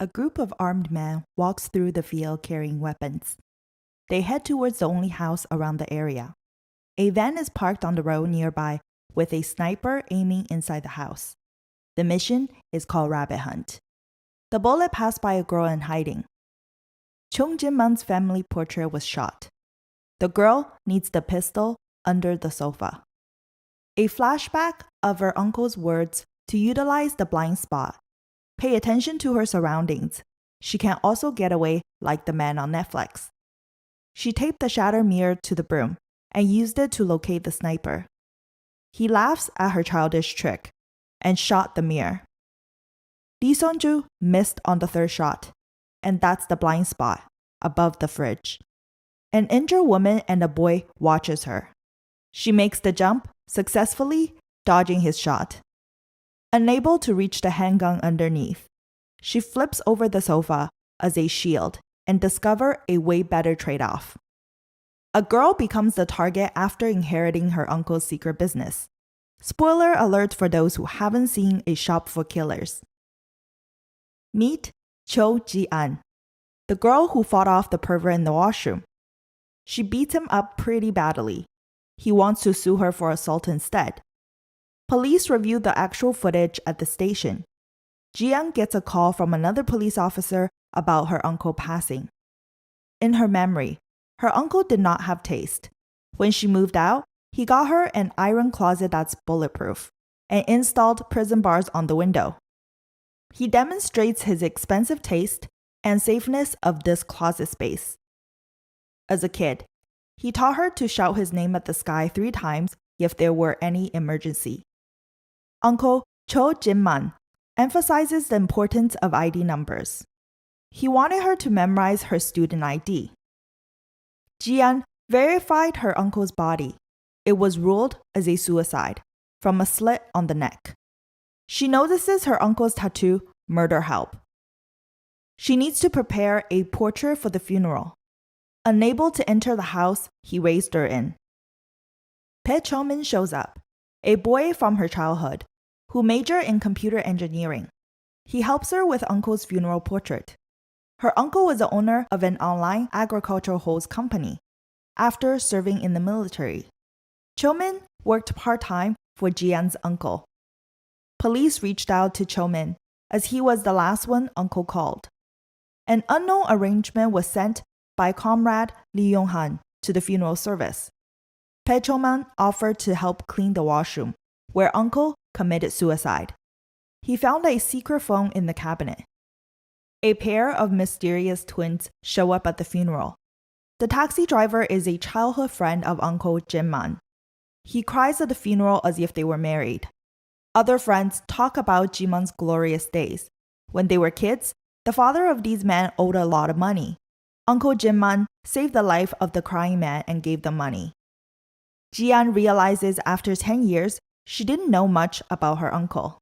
A group of armed men walks through the field carrying weapons. They head towards the only house around the area. A van is parked on the road nearby with a sniper aiming inside the house. The mission is called Rabbit Hunt. The bullet passed by a girl in hiding. Chung Jin-man's family portrait was shot. The girl needs the pistol under the sofa. A flashback of her uncle's words to utilize the blind spot. Pay attention to her surroundings. She can also get away like the man on Netflix. She taped the shattered mirror to the broom and used it to locate the sniper. He laughs at her childish trick and shot the mirror. Lee Seon-ju missed on the third shot, and that's the blind spot above the fridge. An injured woman and a boy watches her. She makes the jump, successfully dodging his shot. Unable to reach the handgun underneath, she flips over the sofa as a shield and discovers a way better trade-off. A girl becomes the target after inheriting her uncle's secret business. Spoiler alert for those who haven't seen A Shop for Killers. Meet Cho Ji-an, the girl who fought off the pervert in the washroom. She beats him up pretty badly. He wants to sue her for assault instead. Police review the actual footage at the station. Ji-an gets a call from another police officer about her uncle passing. In her memory, her uncle did not have taste. When she moved out, he got her an iron closet that's bulletproof and installed prison bars on the window. He demonstrates his expensive taste and safeness of this closet space. As a kid, he taught her to shout his name at the sky 3 times if there were any emergency. Uncle Cho Jin-man emphasizes the importance of ID numbers. He wanted her to memorize her student ID. Ji-an verified her uncle's body. It was ruled as a suicide from a slit on the neck. She notices her uncle's tattoo, Murder Help. She needs to prepare a portrait for the funeral. Unable to enter the house he raised her in. Pei Cho-min shows up, a boy from her childhood, who majored in computer engineering. He helps her with uncle's funeral portrait. Her uncle was the owner of an online agricultural hose company after serving in the military. Cho-min worked part-time for Ji-an's uncle. Police reached out to Cho-min as he was the last one uncle called. An unknown arrangement was sent by comrade Lee Yong-han to the funeral service. Pei Cho-man offered to help clean the washroom, where uncle committed suicide. He found a secret phone in the cabinet. A pair of mysterious twins show up at the funeral. The taxi driver is a childhood friend of Uncle Jin-man. He cries at the funeral as if they were married. Other friends talk about Ji-man's glorious days. When they were kids, the father of these men owed a lot of money. Uncle Jin-man saved the life of the crying man and gave them money. Ji-an realizes after 10 years she didn't know much about her uncle.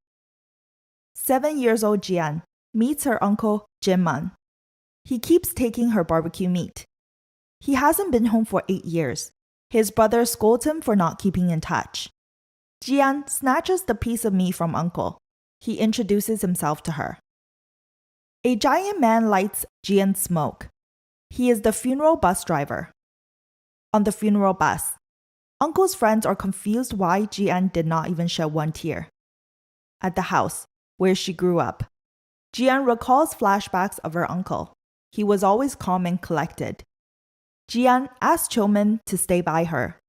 7-year-old Ji-an meets her uncle Jin-man. He keeps taking her barbecue meat. He hasn't been home for 8 years. His brother scolds him for not keeping in touch. Ji-an snatches the piece of meat from uncle. He introduces himself to her. A giant man lights Ji-an's smoke. He is the funeral bus driver. On the funeral bus, uncle's friends are confused why Ji-an did not even shed one tear. At the house, where she grew up, Ji-an recalls flashbacks of her uncle. He was always calm and collected. Ji-an asked Cho-min to stay by her.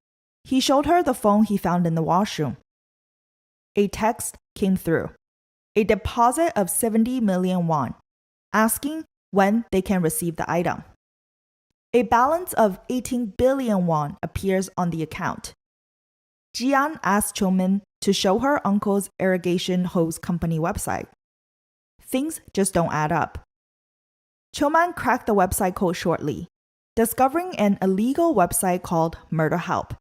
He showed her the phone he found in the washroom. A text came through. A deposit of 70 million won, asking when they can receive the item. A balance of 18 billion won appears on the account. Ji-an asked Cho-min to show her uncle's irrigation hose company website. Things just don't add up. Cho-man cracked the website code shortly, discovering an illegal website called Murder Help,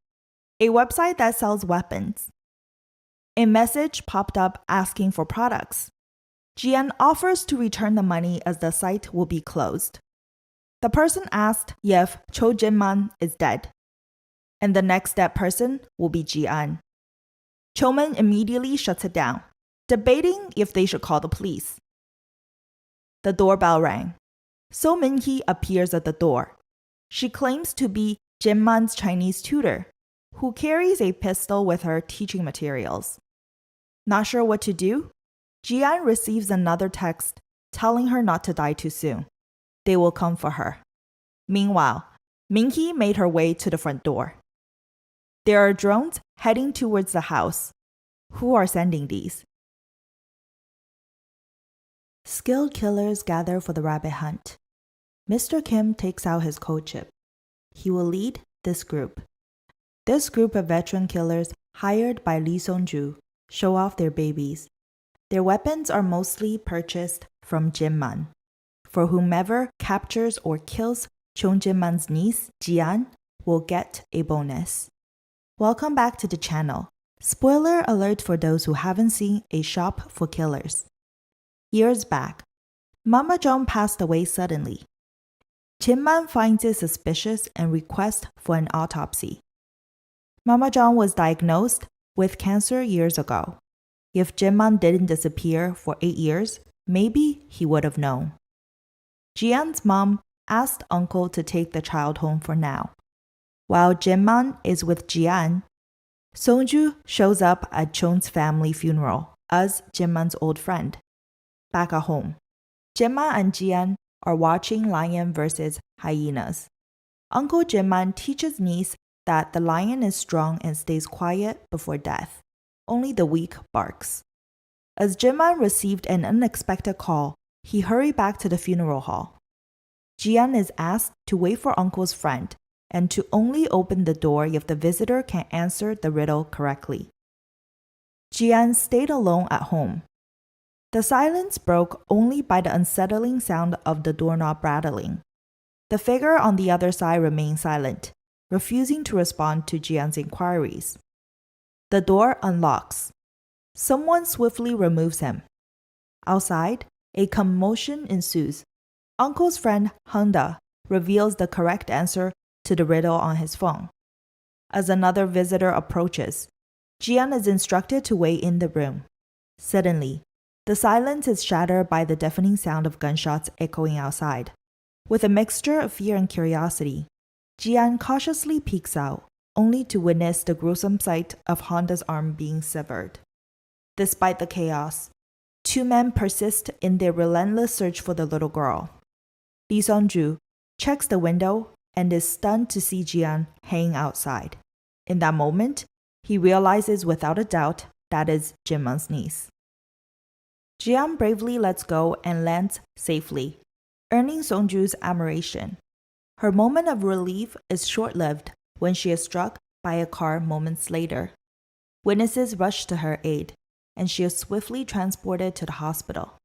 a website that sells weapons. A message popped up asking for products. Ji-an offers to return the money as the site will be closed. The person asked if Cho Jin-man is dead, and the next dead person will be Ji-an. Cho-min immediately shuts it down, debating if they should call the police. The doorbell rang. So Min-hee appears at the door. She claims to be Jin-man's Chinese tutor, who carries a pistol with her teaching materials. Not sure what to do? Ji-an receives another text telling her not to die too soon. They will come for her. Meanwhile, Min-hee made her way to the front door. There are drones heading towards the house. Who are sending these? Skilled killers gather for the rabbit hunt. Mr. Kim takes out his code chip. He will lead this group. This group of veteran killers hired by Lee Sung-ju show off their babies. Their weapons are mostly purchased from Jin-man. For whomever captures or kills Chung Jin-man's niece, Ji-an, will get a bonus. Welcome back to the channel. Spoiler alert for those who haven't seen A Shop for Killers. Years back, Mama John passed away suddenly. Jin-man finds it suspicious and requests for an autopsy. Mama John was diagnosed with cancer years ago. If Jin-man didn't disappear for 8 years, maybe he would have known. Ji-an's mom asked uncle to take the child home for now. While Jin-man is with Ji-an, Sung-ju shows up at Chung's family funeral as Jin-man's old friend. Back at home, Jin-man and Ji-an are watching Lion vs. Hyenas. Uncle Jin-man teaches niece that the lion is strong and stays quiet before death. Only the weak barks. As Jin-man received an unexpected call, he hurried back to the funeral hall. Ji-an is asked to wait for uncle's friend and to only open the door if the visitor can answer the riddle correctly. Ji-an stayed alone at home. The silence broke only by the unsettling sound of the doorknob rattling. The figure on the other side remained silent, refusing to respond to Ji-an's inquiries. The door unlocks. Someone swiftly removes him. Outside, a commotion ensues. Uncle's friend, Handa, reveals the correct answer to the riddle on his phone. As another visitor approaches, Ji-an is instructed to wait in the room. Suddenly, the silence is shattered by the deafening sound of gunshots echoing outside. With a mixture of fear and curiosity, Ji-an cautiously peeks out, only to witness the gruesome sight of Handa's arm being severed. Despite the chaos, 2 men persist in their relentless search for the little girl. Lee Sung-ju checks the window and is stunned to see Ji-an hanging outside. In that moment, he realizes without a doubt that is Jin-man's niece. Ji-an bravely lets go and lands safely, earning Sung-ju's admiration. Her moment of relief is short-lived when she is struck by a car moments later. Witnesses rush to her aid, and she is swiftly transported to the hospital.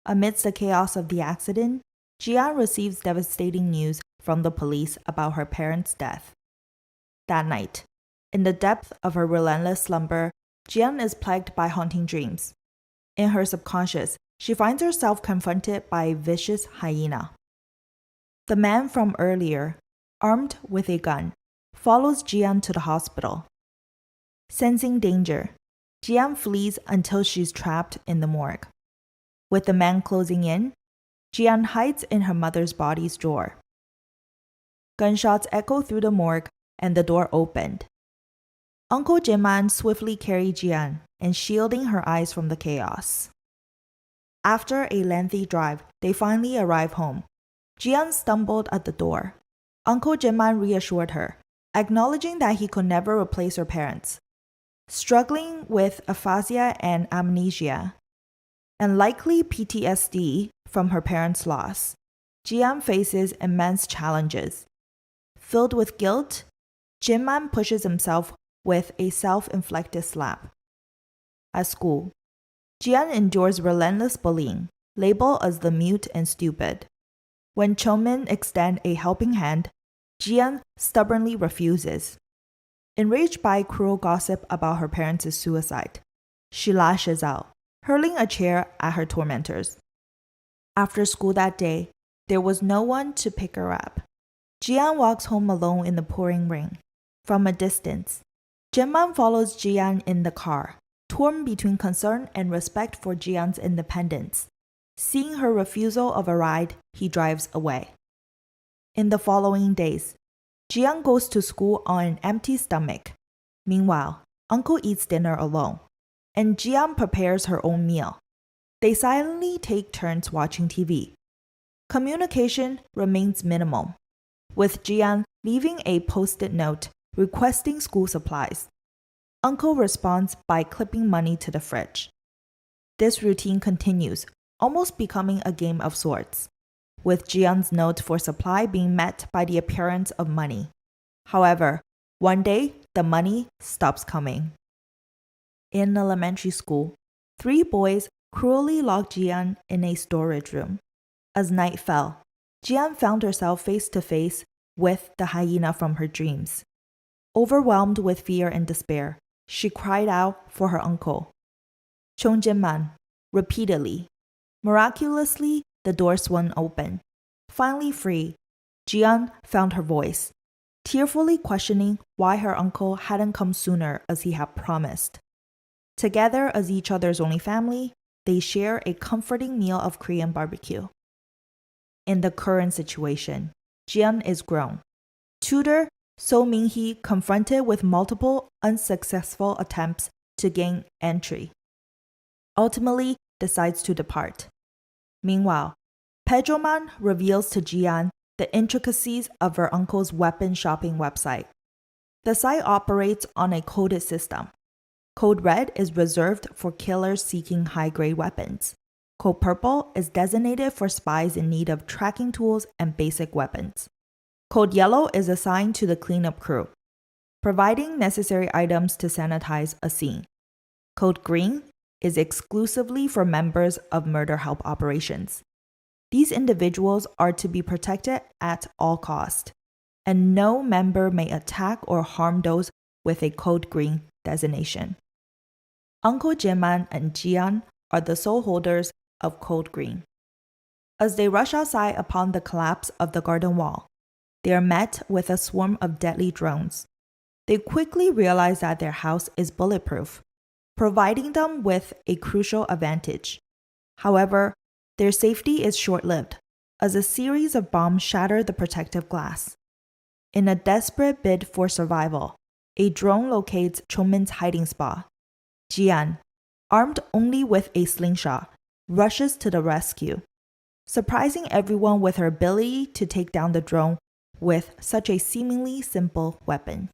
Amidst the chaos of the accident, Ji-an receives devastating news from the police about her parents' death. That night, in the depth of her relentless slumber, Ji-an is plagued by haunting dreams. In her subconscious, she finds herself confronted by a vicious hyena. The man from earlier, armed with a gun, follows Ji-an to the hospital. Sensing danger, Ji-an flees until she's trapped in the morgue. With the man closing in, Ji-an hides in her mother's body's drawer. Gunshots echo through the morgue and the door opened. Uncle Jin-man swiftly carried Ji-an and shielding her eyes from the chaos. After a lengthy drive, they finally arrive home. Ji-an stumbled at the door. Uncle Jin-man reassured her, acknowledging that he could never replace her parents. Struggling with aphasia and amnesia, and likely PTSD from her parents' loss, Ji-an faces immense challenges. Filled with guilt, Jin-man pushes himself with a self-inflicted slap. At school, Ji-an endures relentless bullying, labeled as the mute and stupid. When Chongmin extends a helping hand, Ji-an stubbornly refuses. Enraged by cruel gossip about her parents' suicide, she lashes out, hurling a chair at her tormentors. After school that day, there was no one to pick her up. Ji-an walks home alone in the pouring rain. From a distance, Jin-man follows Ji-an in the car, torn between concern and respect for Ji-an's independence. Seeing her refusal of a ride, he drives away. In the following days, Jian goes to school on an empty stomach. Meanwhile, Uncle eats dinner alone, and Jian prepares her own meal. They silently take turns watching TV. Communication remains minimal, with Jian leaving a post-it note requesting school supplies. Uncle responds by clipping money to the fridge. This routine continues, almost becoming a game of sorts, with Jian's note for supply being met by the appearance of money. However, one day, the money stops coming. In elementary school, 3 boys cruelly locked Jian in a storage room. As night fell, Jian found herself face to face with the hyena from her dreams. Overwhelmed with fear and despair, she cried out for her uncle, Chongjinman, repeatedly. Miraculously, the door swung open. Finally free, Jian found her voice, tearfully questioning why her uncle hadn't come sooner as he had promised. Together as each other's only family, they share a comforting meal of Korean barbecue. In the current situation, Jian is grown. Tutor So Min-hee, confronted with multiple unsuccessful attempts to gain entry, ultimately decides to depart. Meanwhile, Pedroman reveals to Jian the intricacies of her uncle's weapon shopping website. The site operates on a coded system. Code Red is reserved for killers seeking high-grade weapons. Code Purple is designated for spies in need of tracking tools and basic weapons. Code Yellow is assigned to the cleanup crew, providing necessary items to sanitize a scene. Code Green is exclusively for members of murder help operations. These individuals are to be protected at all costs, and no member may attack or harm those with a Code Green designation. Uncle Jinman and Jian are the sole holders of Code Green. As they rush outside upon the collapse of the garden wall, they are met with a swarm of deadly drones. They quickly realize that their house is bulletproof, providing them with a crucial advantage. However, their safety is short-lived, as a series of bombs shatter the protective glass. In a desperate bid for survival, a drone locates Chongmin's hiding spot. Jian, armed only with a slingshot, rushes to the rescue, surprising everyone with her ability to take down the drone with such a seemingly simple weapon.